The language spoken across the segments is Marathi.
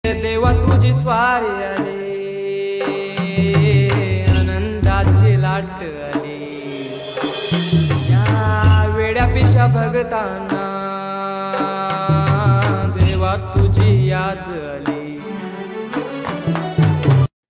देवा तुझी स्वारी आली, आनंदाची लाट आली, या वेड्या पिशा भगतांना देवा तुझी याद आली।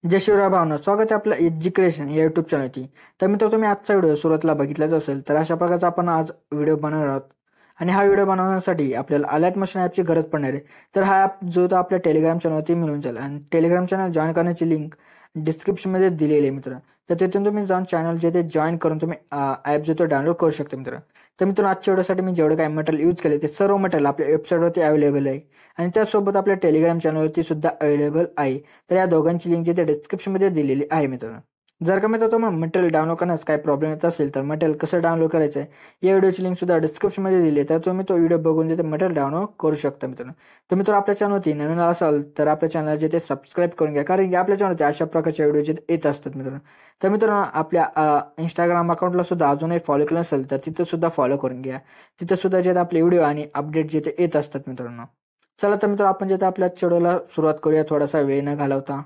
जय शिवराय भावना, स्वागत आहे आपलं एज्युकेशन या यूट्यूब चॅनलवरती। तर मित्र, तुम्ही आजचा व्हिडिओ सुरुवातीला बघितलाच असेल। तर अशा प्रकारचा आपण आज व्हिडिओ बनवणार आहोत आणि हा व्हिडिओ बनवण्यासाठी आपल्याला अलर्ट मोशन ॲपची गरज पडणार आहे। तर हा ॲप जो तो आपल्या टेलिग्राम चॅनलवरती मिळून जाईल आणि टेलिग्राम चॅनल जॉईन करण्याची लिंक डिस्क्रिप्शनमध्ये दिलेली आहे मित्र। तर तिथून तुम्ही जाऊन चॅनल जे ते जॉईन करून तुम्ही ॲप जो तो डाउनलोड करू शकता मित्र। तर मित्रांनो, आजच्या व्हिडिओसाठी मी जेवढं काही मटेरियल यूज केले ते सर्व मटेरियल आपल्या वेबसाईटवरती अवेलेबल आहे आणि त्यासोबत आपल्या टेलिग्राम चॅनलवरती सुद्धा अवेलेबल आहे। तर या दोघांची लिंक जे ते डिस्क्रिप्शनमध्ये दिलेली आहे मित्रांनो। जर का मित्र तुम्हाला मटेरियल डाउनलोड करण्यास काही प्रॉब्लेम येत असेल तर मटेरियल कसं डाउनलोड करायचं आहे या व्हिडिओची लिंक सुद्धा डिस्क्रिप्शनमध्ये दिली आहे। तर तुम्ही तो व्हिडिओ बघून जे ते मटेरियल डाउनलोड करू शकता मित्रांनो। तर मित्र, आपल्या चॅनलवरती नवीन असाल तर आपल्या चॅनल जे ते सबस्क्राईब करून घ्या, कारण की आपल्या चॅनलवरती अशा प्रकारचे व्हिडिओ जे येत असतात मित्रांनो। तर मित्रांनो, आपल्या इंस्टाग्राम अकाउंटला सुद्धा अजूनही फॉलो केलं असेल तर तिथं सुद्धा फॉलो करून घ्या। तिथं सुद्धा जे आपले व्हिडिओ आणि अपडेट जे ते येत असतात मित्रांनो। चला तर मित्र, आपण जे आपल्या व्हिडिओला सुरुवात करूया थोडासा वेळ न घालवता।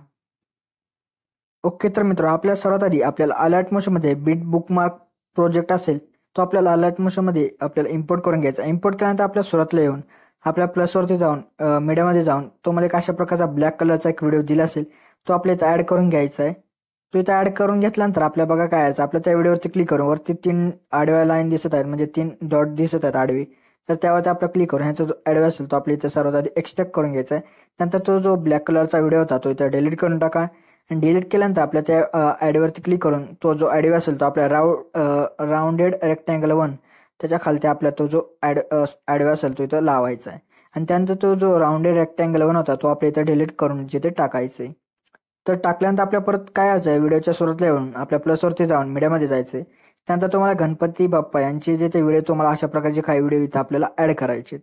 ओके, तर मित्र, आपल्या सर्वात आधी आपल्याला अलर्ट मोशनमध्ये बीट बुकमार्क प्रोजेक्ट असेल तो आपल्याला अलर्ट मोशनमध्ये आपल्याला इम्पोर्ट करून घ्यायचा। इम्पोर्ट केल्यानंतर आपल्या सुरुवातीला येऊन आपल्या प्लसवरती जाऊन मीडियामध्ये जाऊन तुम्हाला एक अशा प्रकारचा ब्लॅक कलरचा एक व्हिडिओ दिला असेल तो आपल्या इथं ॲड करून घ्यायचा आहे। तो इथं ॲड करून घेतल्यानंतर आपल्या बघा काय यायचं, आपल्या त्या व्हिडिओवरती क्लिक करून वरती 3 आडव्या लाईन दिसत आहेत, म्हणजे 3 डॉट दिसत आहेत आडवी। तर त्यावरती आपलं क्लिक करून ह्याचा जो ॲडवा असेल तो आपल्या इथं सर्वात आधी एक्सट्रॅक्ट करून घ्यायचा आहे। नंतर तो जो ब्लॅक कलरचा व्हिडिओ होता तो इथं डिलीट करून टाका आणि डिलीट केल्यानंतर आपल्या त्या ॲडवरती क्लिक करून तो जो ॲडवा असेल तो आपल्या राऊंडेड रेक्टँगल 1 त्याच्या खालती आपला तो जो ॲडवा असेल तो इथं लावायचा आहे आणि त्यानंतर तो जो राऊंडेड रेक्टँगल 1 होता तो आपल्या इथं डिलीट करून जिथे टाकायचं आहे। तर टाकल्यानंतर आपल्या परत काय यायचं आहे, व्हिडिओच्या सुरुवातीला येऊन आपल्या प्लसवरती जाऊन मीडियामध्ये जायचं आहे। त्यानंतर तुम्हाला गणपती बाप्पा यांचे जे ते व्हिडिओ तुम्हाला अशा प्रकारचे काही व्हिडिओ इथं आपल्याला ॲड करायचे।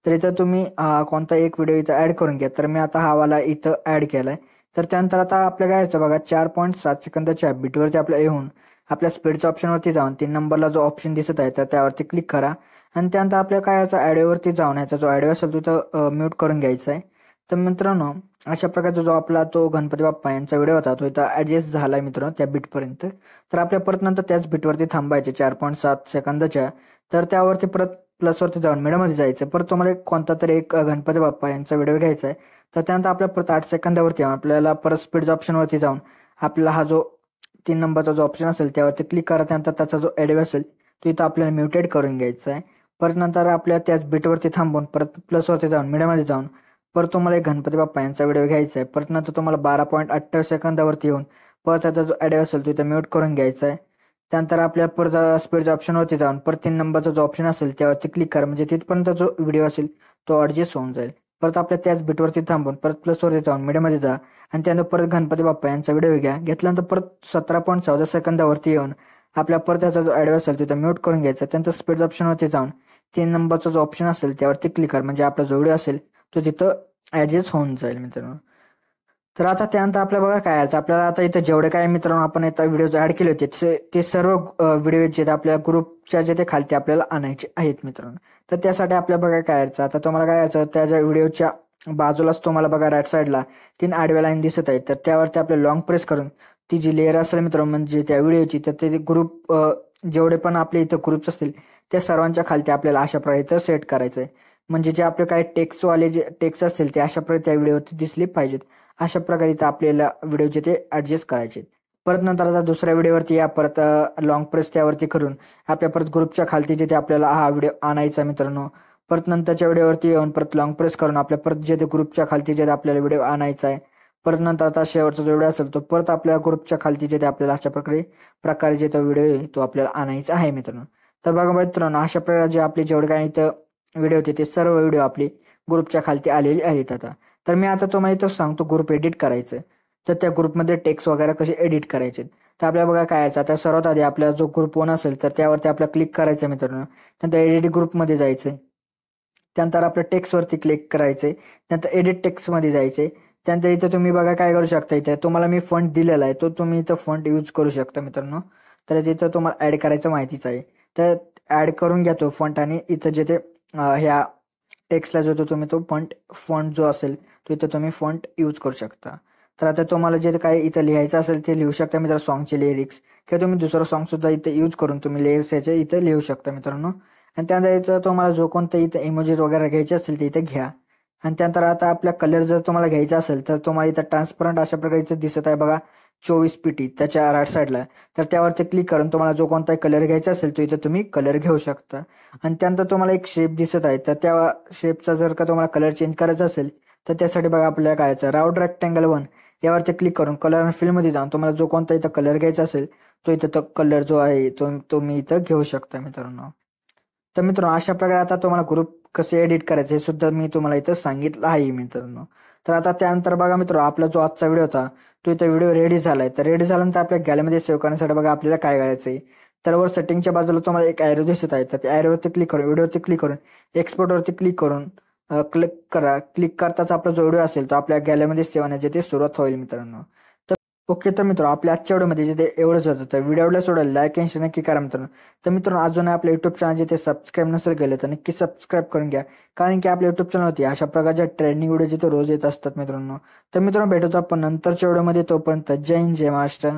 तर इथं तुम्ही कोणता एक व्हिडिओ इथं ॲड करून घ्या। तर मी आता हा वाला इथं ॲड केला आहे। तर त्यानंतर आता आपल्या काय यायचं बघा, 4.7 सेकंदाच्या बीटवरती आपल्या येऊन आपल्या स्पीडच्या ऑप्शनवरती जाऊन 3 नंबरला जो ऑप्शन दिसत आहे तर त्यावरती क्लिक करा आणि त्यानंतर आपल्या काय याचा ॲडवरती जाऊन ह्याचा जो ॲडव असेल तो इथं म्यूट करून घ्यायचा आहे। तर मित्रांनो, अशा प्रकारचा जो आपला तो गणपती बाप्पा यांचा व्हिडिओ होता तो इथं ॲडजस्ट झाला आहे मित्रांनो त्या बीटपर्यंत। तर आपल्या परत नंतर त्याच बीटवरती थांबायचे 4.7 सेकंदाच्या। तर त्यावरती परत प्लसवरती जाऊन मीडियामध्ये जायचं। परत तुम्हाला कोणता तरी एक गणपती बाप्पा यांचा व्हिडिओ घ्यायचा आहे। तर त्यानंतर आपल्या परत 8 सेकंदावरती आपल्याला परत स्पीडच्या ऑप्शनवरती जाऊन आपल्याला हा जो 3 नंबरचा जो ऑप्शन असेल त्यावरती क्लिक करा। त्यानंतर त्याचा जो ॲडव असेल तो इथं आपल्याला म्युटेड करून घ्यायचा आहे। परत नंतर आपल्या त्याच बीटवरती थांबून परत प्लसवरती जाऊन मीडियामध्ये जाऊन परत तुम्हाला एक गणपती बाप्पा यांचा व्हिडिओ घ्यायचा आहे। परत नंतर तुम्हाला 12.28 सेकंदावरती येऊन परत त्याचा जो ॲडव असेल तो इथं म्यूट करून घ्यायचा आहे। त्यानंतर आपल्या परत स्पीडच्या ऑप्शनवरती जाऊन परत 3 नंबरचा जो ऑप्शन असेल त्यावरती क्लिक करा, म्हणजे तिथपर्यंत जो व्हिडिओ असेल तो ॲडजस्ट होऊन जाईल। परत आपल्या त्याच बीटवरती थांबून परत प्लसवरती जाऊन मीडियामध्ये जा आणि त्यानंतर परत गणपती बाप्पा यांचा व्हिडिओ घ्या। घेतल्यानंतर परत 17.14 सेकंदावरती येऊन आपल्या परत त्याचा जो ॲडव असेल तिथं म्यूट करून घ्यायचा। त्यानंतर स्पीड ऑप्शनवरती जाऊन 3 नंबरचा जो ऑप्शन असेल त्यावरती क्लिक करा, म्हणजे आपला जो व्हिडिओ असेल तो तिथं ॲडजस्ट होऊन जाईल मित्रांनो। तर आता त्यानंतर आपल्या बघा काय यायचं, आपल्याला आता इथं जेवढे काय मित्रांनो आपण इथं व्हिडिओ ॲड केले होते ते सर्व व्हिडिओ जे आपल्या ग्रुपच्या जे ते खालती आपल्याला आणायचे आहेत मित्रांनो। तर त्यासाठी आपल्या बघा काय यायचं, आता तुम्हाला काय यायचं, त्याच्या व्हिडिओच्या बाजूलाच तुम्हाला बघा राईट साईडला 3 आडव्या लाईन दिसत आहेत। तर त्यावरती आपल्याला लॉंग प्रेस करून ती जी लेअर असेल मित्रांनो म्हणजे त्या व्हिडिओची, तर ते ग्रुप जेवढे पण आपले इथं ग्रुप्स असतील त्या सर्वांच्या खालती आपल्याला अशा प्रकारे इथं सेट करायचं आहे, म्हणजे जे आपले काही टेक्स्टवाले जे टेक्स्ट असतील ते अशा प्रकारे त्या व्हिडिओवरती दिसले पाहिजेत। अशा प्रकारे इथं आपल्याला व्हिडिओचे ते ॲडजस्ट करायचे। परत नंतर आता दुसऱ्या व्हिडिओवरती या परत लॉंग प्रेस त्यावरती करून आपल्या परत ग्रुपच्या खालती जे ते आपल्याला हा व्हिडिओ आणायचा मित्रांनो। परत नंतरच्या व्हिडिओवरती येऊन परत लॉंग प्रेस करून आपल्या परत जे ते ग्रुपच्या खालती जे आपल्याला व्हिडिओ आणायचा आहे। परत नंतर आता शेवटचा जो व्हिडिओ असेल तो परत आपल्या ग्रुपच्या खालती जे ते आपल्याला अशा प्रकारे जे तो व्हिडिओ आहे तो आपल्याला आणायचा आहे मित्रांनो। तर बघा मित्रांनो, अशा प्रकारे जे आपले जेवढे काही इथं व्हिडिओ होते ते सर्व व्हिडिओ आपले ग्रुपच्या खालती आलेले आहेत आता। तर मी आता तुम्हाला इथं सांगतो ग्रुप एडिट करायचं, तर त्या ग्रुपमध्ये टेक्स्ट वगैरे कसे एडिट करायचे। तर आपल्याला बघा काय यायचं, आता सर्वात आधी आपला जो ग्रुप 1 असेल तर त्यावरती आपल्याला क्लिक करायचं मित्रांनो। नंतर एडिट ग्रुपमध्ये जायचं, त्यानंतर आपल्या टेक्स्टवरती क्लिक करायचे, त्यानंतर एडिट टेक्स्टमध्ये जायचे। त्यानंतर इथं तुम्ही बघा काय करू शकता, इथं तुम्हाला मी फॉन्ट दिलेला आहे तो तुम्ही इथं फॉन्ट यूज करू शकता मित्रांनो। तर तिथं तुम्हाला ॲड करायचं माहितीच आहे, तर ॲड करून घ्या तो फॉन्ट आणि इथं जे ते ह्या टेक्स्टला जो तो तुम्ही तो फॉन्ट जो असेल तो इथं तुम्ही फॉन्ट यूज करू शकता. तर आता तुम्हाला जे काही इथं लिहायचं असेल ते लिहू शकता मित्रांनो, सॉन्गचे लिरिक्स किंवा तुम्ही दुसरं सॉन्ग सुद्धा इथे यूज करून तुम्ही लिरिक्स याचे इथे लिहू शकता मित्रांनो. आणि त्यानंतर इथं तुम्हाला जो कोणता इथं इमोजीज वगैरे घ्यायचे असतील ते इथे घ्या. आणि त्यानंतर आता आपल्या कलर जर तुम्हाला घ्यायचा असेल तर तुम्हाला इथं ट्रान्सपरंट अशा प्रकारे इथं दिसत आहे बघा 24 PT त्याच्या राईट साईडला. तर त्यावरती क्लिक करून तुम्हाला जो कोणताही कलर घ्यायचा असेल तो इथं तुम्ही कलर घेऊ शकता. आणि त्यानंतर तुम्हाला एक शेप दिसत आहे, तर त्या शेपचा जर का तुम्हाला कलर चेंज करायचा असेल तर त्यासाठी बघा आपल्याला काय करायचं, राऊंड रेक्टँगल 1 यावरती क्लिक करून कलर आणि फिलमध्ये जाऊन तुम्हाला जो कोणता इथं कलर घ्यायचा असेल तो इथं तो कलर जो आहे तो तुम्ही इथं घेऊ शकता मित्रांनो. तर मित्रांनो अशा प्रकारे आता तुम्हाला ग्रुप कसे एडिट करायचे हे सुद्धा मी तुम्हाला इथं सांगितलं आहे मित्रांनो. तर आता त्यानंतर बघा मित्रांनो आपला जो आजचा व्हिडिओ होता तो इथं व्हिडिओ रेडी झालाय. तर रेडी झाल्यानंतर आपल्या गॅलरीमध्ये सेव्ह करण्यासाठी बघा आपल्याला काय करायचंय, तर वर सेटिंगच्या बाजूला तुम्हाला एक ॲरो दिसत आहे, तर त्या ॲरोवरती क्लिक करून व्हिडिओवरती क्लिक करून एक्सपोर्टवरती क्लिक करून क्लिक करा. क्लिक करताच आपला जो व्हिडिओ असेल तो आपल्या गॅलरीमध्ये सेव्ह होण्याची ते सुरुवात होईल मित्रांनो. तर ओके, तर मित्रांनो आपल्या आजच्या व्हिडिओमध्ये जिथे एवढंच होतं, तर व्हिडिओला सोडायला लाईक आणि शेअर नक्की करा मित्रांनो. तर मित्रांनो अजून आपल्या युट्यूब चॅनल जिथे सबस्क्राईब नसेल केलं तर नक्की सबस्क्राईब करून घ्या, कारण की आपल्या युट्यूब चॅनलवरती अशा प्रकारच्या ट्रेंडिंग व्हिडिओ जिथे रोज येत असतात मित्रांनो. तर मित्रांनो भेटतो आपण नंतरच्या व्हिडिओमध्ये, तोपर्यंत जय हिंद जय महाराष्ट्र.